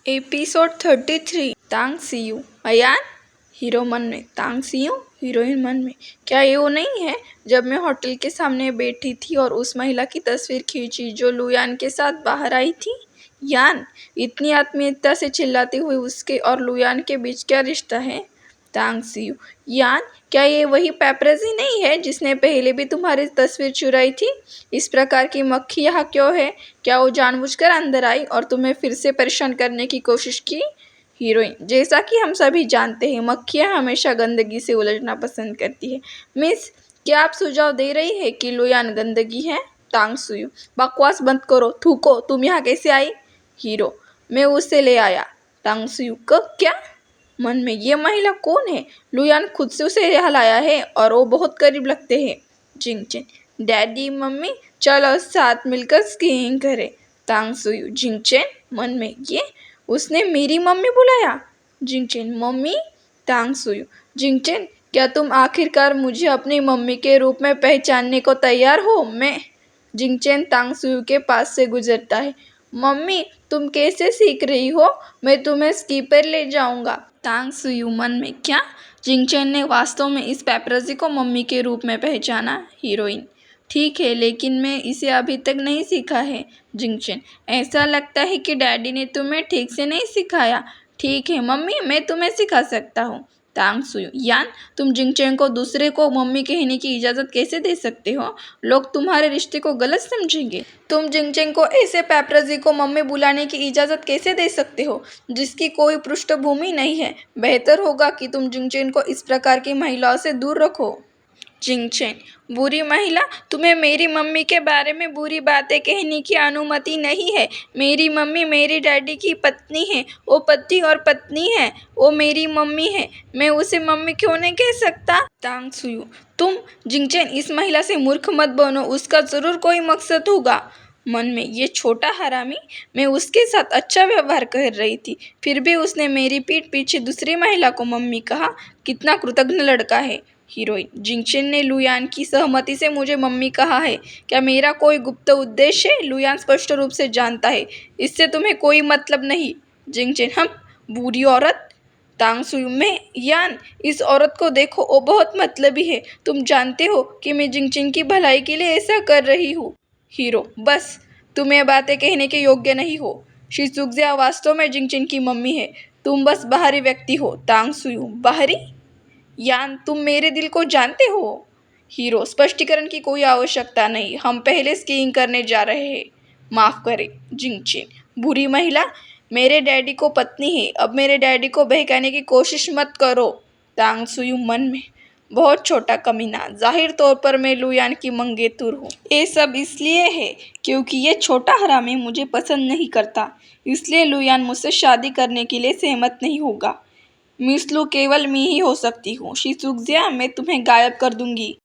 Episode 33 तांग CU. Ayan hero मन में, तांग CU heroine मन में। क्या ये वो नहीं है जब मैं होटल के सामने बैठी थी और उस महिला की तस्वीर खींची जो लुयान के साथ बाहर आई थी? यान इतनी आत्मीयता से चिल्लाती हुई उसके और लुयान के बीच क्या रिश्ता है? तांग सीयू। यान क्या ये वही पेपरजी नहीं है जिसने पहले भी तुम्हारी तस्वीर चुराई थी? इस प्रकार की मक्खी यहाँ क्यों है? क्या वो जानबूझकर अंदर आई और तुम्हें फिर से परेशान करने की कोशिश की? हीरोइन। जैसा कि हम सभी जानते हैं मक्खियाँ हमेशा गंदगी से उलझना पसंद करती है। मिस, क्या आप सुझाव दे रही है कि लुयान गंदगी है? तांग सीयू। बकवास बंद करो, थूको। तुम यहाँ कैसे आई? हीरो। मैं उसे ले आया। तांग सीयू। क्या? मन में, ये महिला कौन है? लुयान खुद से उसे यहाँ लाया है और वो बहुत करीब लगते हैं। जिंगचेन। डैडी मम्मी चलो साथ मिलकर स्कीइंग करें। तांग सीयू। जिंगचेन मन में, ये उसने मेरी मम्मी बुलाया? जिंगचेन। मम्मी? तांग सीयू। जिंगचेन, क्या तुम आखिरकार मुझे अपनी मम्मी के रूप में पहचानने को तैयार हो? मैं। जिंगचेन तांग सीयू के पास से गुजरता है। मम्मी, तुम कैसे सीख रही हो? मैं तुम्हें स्की पर ले जाऊंगा। तांग सीयू मन में, क्या? जिंगचेन ने वास्तव में इस पेपरजी को मम्मी के रूप में पहचाना? हीरोइन। ठीक है, लेकिन मैं इसे अभी तक नहीं सीखा है। जिंगचेन। ऐसा लगता है कि डैडी ने तुम्हें ठीक से नहीं सिखाया। ठीक है मम्मी, मैं तुम्हें सिखा सकता हूँ। तांग सीयू। यान, तुम जिंगचेन को दूसरे को मम्मी कहने की इजाज़त कैसे दे सकते हो? लोग तुम्हारे रिश्ते को गलत समझेंगे। तुम जिंगचेन को ऐसे पेपरजी को मम्मी बुलाने की इजाज़त कैसे दे सकते हो जिसकी कोई पृष्ठभूमि नहीं है? बेहतर होगा कि तुम जिंगचेन को इस प्रकार की महिलाओं से दूर रखो। जिंगचेन। बुरी महिला? तुम्हें मेरी मम्मी के बारे में बुरी बातें कहने की अनुमति नहीं है। मेरी मम्मी मेरे डैडी की पत्नी है। वो पति और पत्नी है। वो मेरी मम्मी है। मैं उसे मम्मी क्यों नहीं कह सकता? तांग सीयू। तुम। जिंगचेन, इस महिला से मूर्ख मत बनो, उसका जरूर कोई मकसद होगा। मन में, ये छोटा हरामी। मैं उसके साथ अच्छा व्यवहार कर रही थी, फिर भी उसने मेरी पीठ पीछे दूसरी महिला को मम्मी कहा। कितना कृतघ्न लड़का है। हीरोइन। जिंगचेन ने लुयान की सहमति से मुझे मम्मी कहा है। क्या मेरा कोई गुप्त उद्देश्य है? लुयान स्पष्ट रूप से जानता है इससे तुम्हें कोई मतलब नहीं। जिंगचेन। हम। बुरी औरत? तांग सीयू। मैं। यान, इस औरत को देखो, वो बहुत मतलबी है। तुम जानते हो कि मैं जिंगचेन की भलाई के लिए ऐसा कर रही हूँ। हीरो। बस, तुम ये बातें कहने के योग्य नहीं हो। शिजुक्जिया वास्तव में जिंगचेन की मम्मी है। तुम बस बाहरी व्यक्ति हो। तांग सीयू। बाहरी? यान, तुम मेरे दिल को जानते हो। हीरो। स्पष्टीकरण की कोई आवश्यकता नहीं, हम पहले स्कीइंग करने जा रहे हैं। माफ करें। जिंगचेन। बुरी महिला? मेरे डैडी को पत्नी है, अब मेरे डैडी को बहकाने की कोशिश मत करो। तांग सीयू मन में, बहुत छोटा कमीना। जाहिर तौर पर मैं लुयान की मंगेतुर हूँ। ये सब इसलिए है क्योंकि ये छोटा हरामी मुझे पसंद नहीं करता, इसलिए लुयान मुझसे शादी करने के लिए सहमत नहीं होगा। मिस लू केवल मैं ही हो सकती हूँ। शिजुक्जिया, मैं तुम्हें गायब कर दूंगी।